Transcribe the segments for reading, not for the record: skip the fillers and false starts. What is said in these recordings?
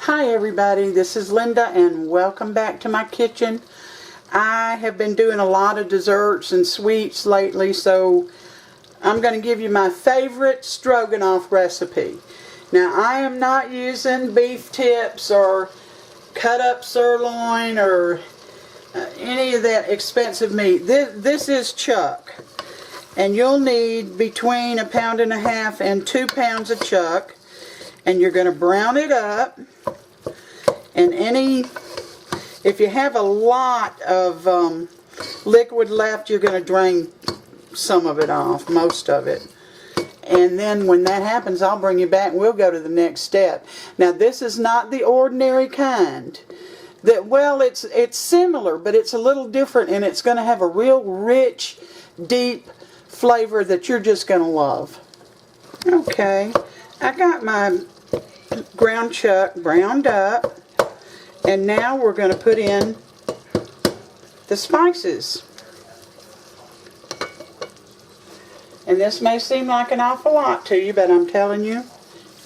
Hi everybody, this is Linda and welcome back to my kitchen. I have been doing a lot of desserts and sweets lately, so I'm going to give you my favorite stroganoff recipe. Now I am not using beef tips or cut up sirloin or any of that expensive meat. This is chuck, and you'll need between 1.5 pounds and 2 pounds of chuck. And you're going to brown it up, and if you have a lot of liquid left, you're going to drain some of it off, most of it. And then when that happens, I'll bring you back and we'll go to the next step. Now this is not the ordinary kind. It's similar, but it's a little different, and it's going to have a real rich, deep flavor that you're just going to love. Okay, I got my ground chuck browned up, and now we're going to put in the spices. And this may seem like an awful lot to you, but I'm telling you,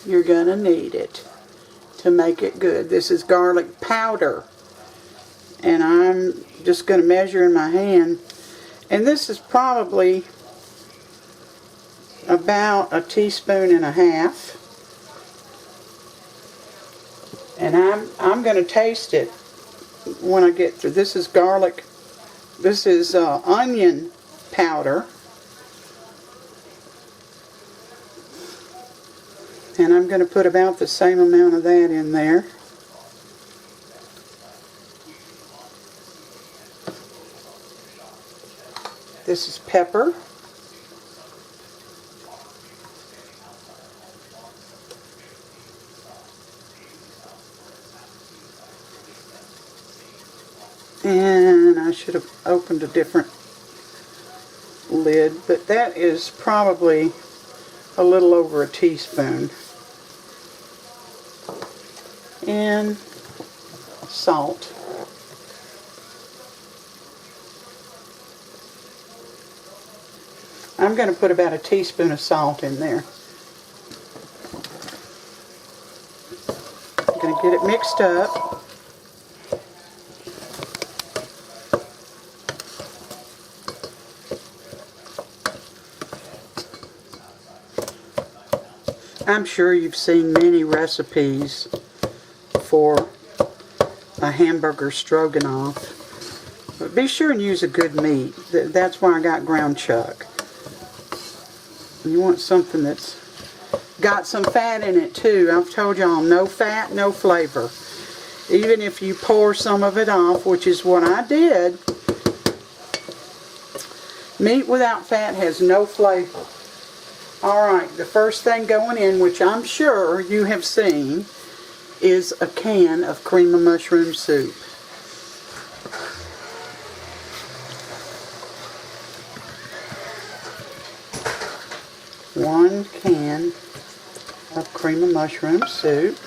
you're going to need it to make it good. This is garlic powder, and I'm just going to measure in my hand, and this is probably about 1.5 teaspoons. And I'm going to taste it when I get through. This is garlic. This is onion powder. And I'm going to put about the same amount of that in there. This is pepper. And I should have opened a different lid, but that is probably a little over 1 teaspoon. And salt. I'm going to put about 1 teaspoon of salt in there. I'm going to get it mixed up. I'm sure you've seen many recipes for a hamburger stroganoff, but be sure and use a good meat. That's why I got ground chuck. You want something that's got some fat in it too. I've told y'all, no fat, no flavor. Even if you pour some of it off, which is what I did, meat without fat has no flavor. Alright, the first thing going in, which I'm sure you have seen, is a can of cream of mushroom soup. One can of cream of mushroom soup.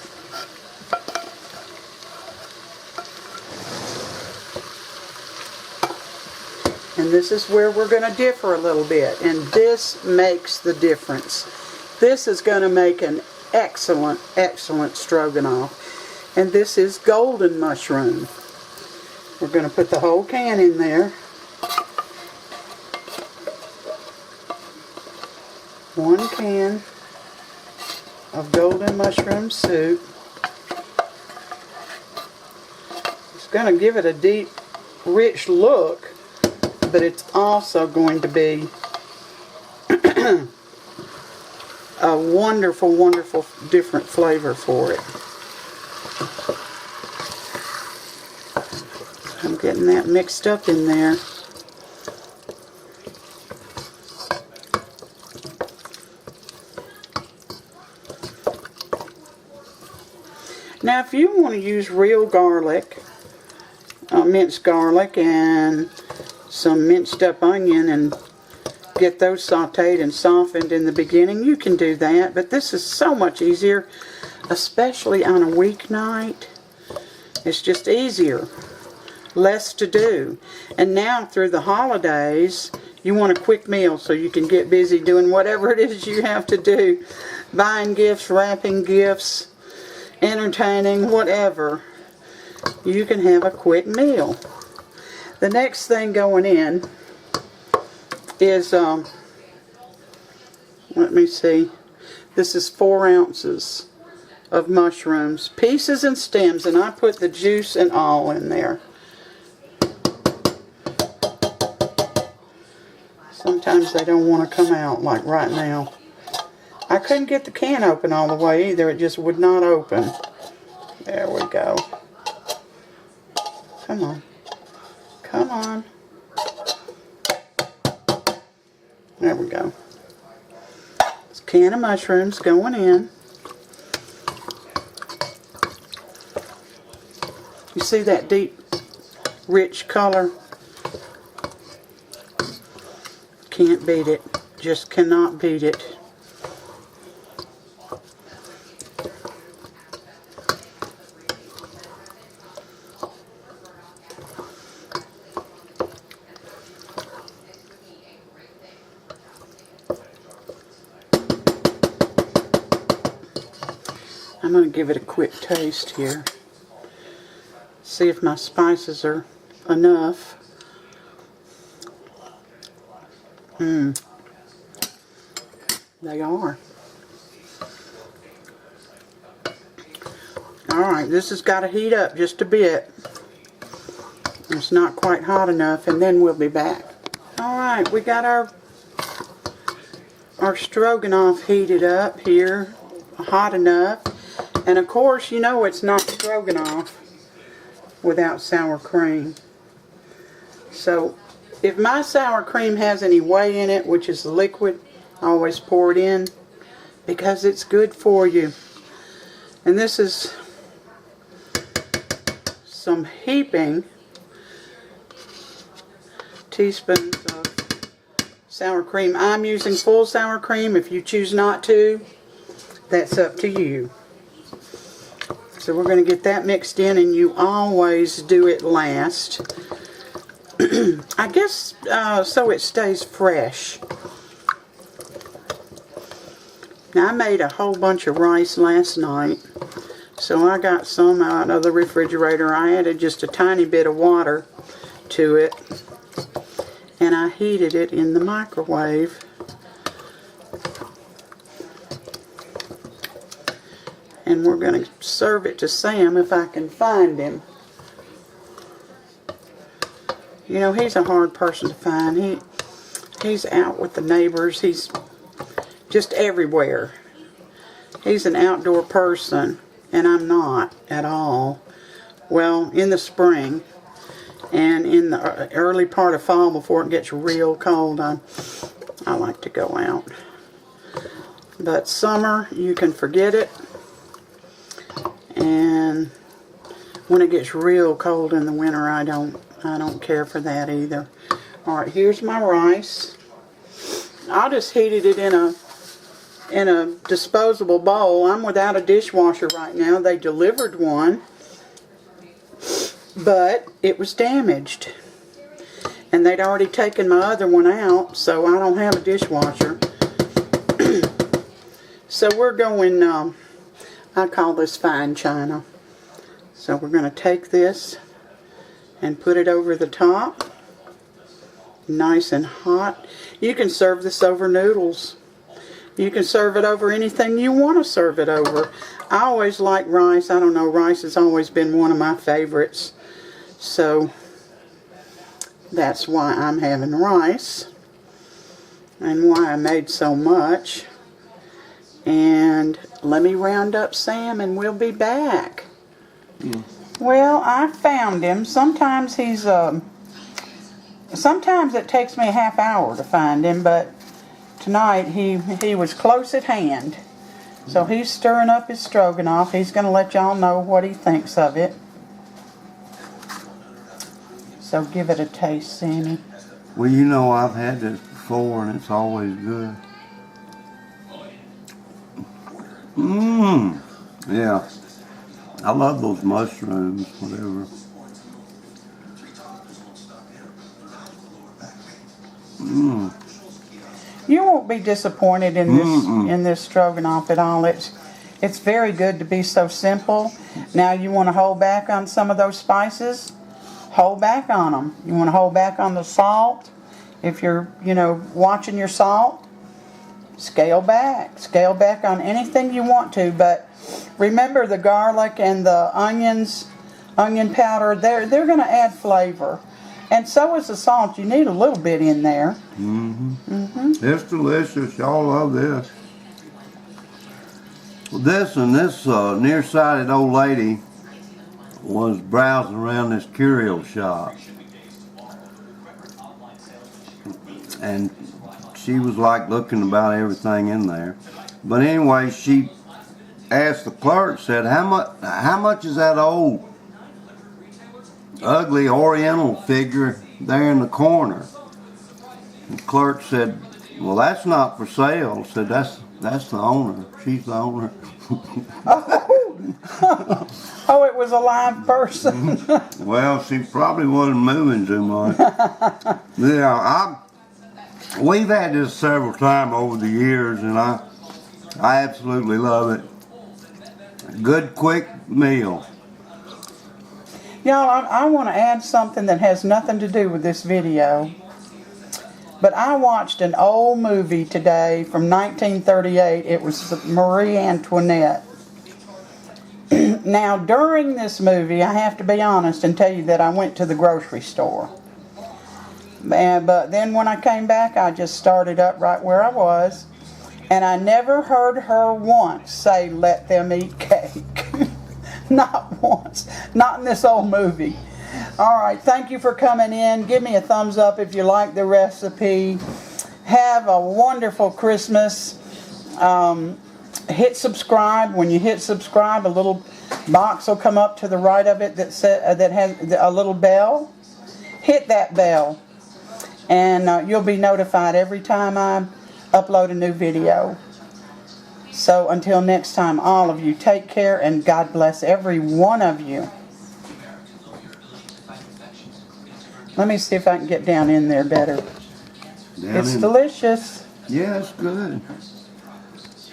And this is where we're going to differ a little bit, and this makes the difference. This is going to make an excellent, excellent stroganoff. And this is golden mushroom. We're going to put the whole can in there. 1 can of golden mushroom soup. It's going to give it a deep, rich look, but it's also going to be a wonderful, wonderful different flavor for it. I'm getting that mixed up in there. Now if you want to use real garlic, minced garlic, and some minced up onion, and get those sauteed and softened in the beginning, you can do that, but this is so much easier, especially on a weeknight. It's just easier, less to do. And now through the holidays, you want a quick meal so you can get busy doing whatever it is you have to do, buying gifts, wrapping gifts, entertaining, whatever, you can have a quick meal. The next thing going in is, let me see, this is 4 ounces of mushrooms, pieces and stems, and I put the juice and all in there. Sometimes they don't want to come out, like right now. I couldn't get the can open all the way either, it just would not open. There we go. Come on. Come on. There we go. This can of mushrooms going in. You see that deep, rich color? Can't beat it. Just cannot beat it. I'm going to give it a quick taste here. See if my spices are enough. They are. Alright, this has got to heat up just a bit. It's not quite hot enough, and then we'll be back. Alright, we got our stroganoff heated up here, hot enough. And of course, you know it's not stroganoff without sour cream. So, if my sour cream has any whey in it, which is liquid, I always pour it in because it's good for you. And this is some heaping teaspoons of sour cream. I'm using full sour cream. If you choose not to, that's up to you. So we're going to get that mixed in, and you always do it last. I guess so it stays fresh. Now I made a whole bunch of rice last night, so I got some out of the refrigerator. I added just a tiny bit of water to it, and I heated it in the microwave. And we're going to serve it to Sam if I can find him. You know, he's a hard person to find. He's out with the neighbors. He's just everywhere. He's an outdoor person, and I'm not at all. Well, in the spring and in the early part of fall before it gets real cold, I like to go out. But summer, you can forget it. And when it gets real cold in the winter, I don't care for that either. Alright, here's my rice. I just heated it in a disposable bowl. I'm without a dishwasher right now. They delivered one, but it was damaged. And they'd already taken my other one out, so I don't have a dishwasher. So we're going, I call this fine china. So we're going to take this and put it over the top. Nice and hot. You can serve this over noodles. You can serve it over anything you want to serve it over. I always like rice. I don't know, rice has always been one of my favorites. So that's why I'm having rice. And why I made so much. And let me round up Sam and we'll be back. Well, I found him. Sometimes he's, sometimes it takes me a half hour to find him, but tonight he was close at hand. So he's stirring up his stroganoff. He's going to let y'all know what he thinks of it. So give it a taste, Sammy. Well, you know, I've had this before and it's always good. Yeah. I love those mushrooms, whatever. You won't be disappointed in this stroganoff at all. It's very good to be so simple. Now you want to hold back on some of those spices? Hold back on them. You want to hold back on the salt? If you're, watching your salt, scale back. Scale back on anything you want to. But remember, the garlic and the onion powder, they're going to add flavor. And so is the salt. You need a little bit in there. It's delicious. Y'all love this. This nearsighted old lady was browsing around this curio shop. And she was like looking about everything in there. But anyway, she asked the clerk, said, how much is that old ugly oriental figure there in the corner? The clerk said, well, that's not for sale. Said, that's the owner. She's the owner. Oh, it was a live person. Well, she probably wasn't moving too much. Yeah, we've had this several times over the years, and I absolutely love it. Good, quick meal. Y'all, I want to add something that has nothing to do with this video. But I watched an old movie today from 1938. It was Marie Antoinette. Now, during this movie, I have to be honest and tell you that I went to the grocery store. But then when I came back, I just started up right where I was. And I never heard her once say, let them eat cake. Not once. Not in this old movie. Alright, thank you for coming in. Give me a thumbs up if you like the recipe. Have a wonderful Christmas. Hit subscribe. When you hit subscribe, a little box will come up to the right of it that has a little bell. Hit that bell. And you'll be notified every time I upload a new video. So until next time, all of you, take care and God bless every one of you. Let me see if I can get down in there better. It's delicious. Yeah, it's good.